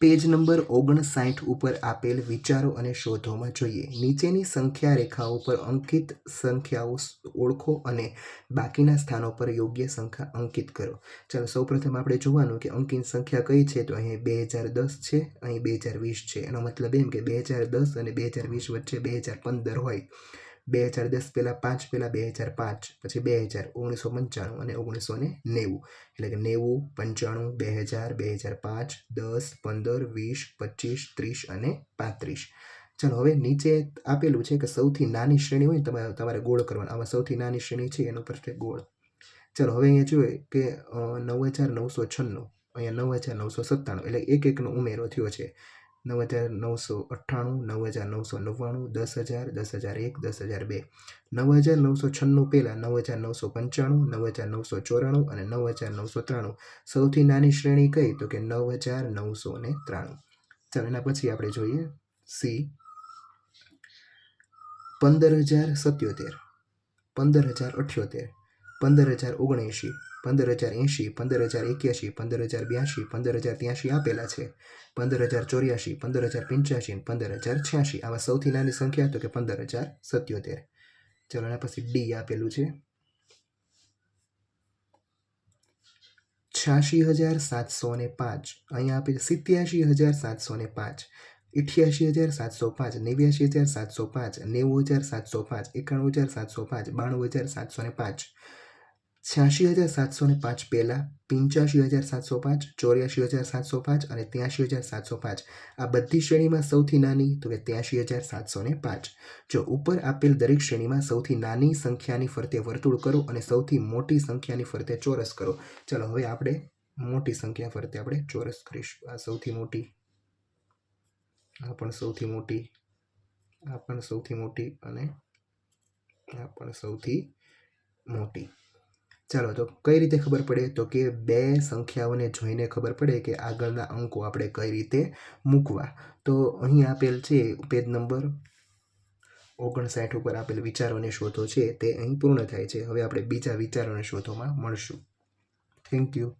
Page number 59 ઉપર આપેલ વિચારો અને શોધોમાં જોઈએ. નીચેની સંખ્યા રેખાઓ પર અંકિત સંખ્યાઓ ઓળખો અને બાકીના સ્થાનો પર યોગ્ય સંખ્યા અંકિત કરો. ચાલો સૌપ્રથમ આપણે જોવાનું કે અંકિત સંખ્યા કઈ છે. તો અહીં 2010 છે, અહીં 2020 છે. એનો મતલબ એમ કે 2010 અને 2020 વચ્ચે 2015 હોય. 2010 પહેલા 5 પહેલા 2005, પછી 2000, 1995 અને 1990. એટલે કે 90, 95, 2000, 2005, 10, 15, 20, 25, 30 અને 35. ચાલો હવે નીચે આપેલું છે કે સૌથી નાની શ્રેણી હોય ને તમારે ગોળ કરવાનો. આમાં સૌથી નાની શ્રેણી છે એનો પર ગોળ. ચાલો હવે અહીંયા જોઈએ કે 9996, અહીંયા 9997, એટલે એક એકનો ઉમેરો થયો છે. 9998, 9999, 10,000, 10,001, 10,002. 9996 પહેલા 9995, 9994 અને 9993. સૌથી નાની શ્રેણી કઈ? તો કે 9993. ચાલો એના પછી આપણે જોઈએ સી. 15,077, 15,078, 15,079, 15,080, 15,081, 15,082, 15,083 આપેલા છે. 15,084, 15,085, 15,086. આમાં સૌથી નાની સંખ્યા તો કે 15,077. ચલો એના પછી ડી આપેલું છે 86,705. અહીંયા આપેલ 87,705, 88,705, 89,705, 90,705, 91,705, 92,705. 86,705 પહેલા, 85,705, 84,705 અને 83,705. આ બધી શ્રેણીમાં સૌથી નાની તો કે 83,705. જો ઉપર આપેલ દરેક શ્રેણીમાં સૌથી નાની સંખ્યાની ફરતે વર્તુળ કરો અને સૌથી મોટી સંખ્યાની ફરતે ચોરસ કરો. ચાલો હવે આપણે મોટી સંખ્યા ફરતે આપણે ચોરસ કરીશું. આ સૌથી મોટી, આ પણ સૌથી મોટી, આ પણ સૌથી મોટી અને આ પણ સૌથી મોટી. ચાલો તો કઈ રીતે ખબર પડે? તો કે બે સંખ્યાઓને જોઈને ખબર પડે કે આગળના અંકો આપણે કઈ રીતે મૂકવા. તો અહીં આપેલ છે પેજ નંબર 59 ઉપર આપેલ વિચારોને શોધો છે તે અહીં પૂર્ણ થાય છે. હવે આપણે બીજા વિચારોને શોધોમાં મળશું. Thank you.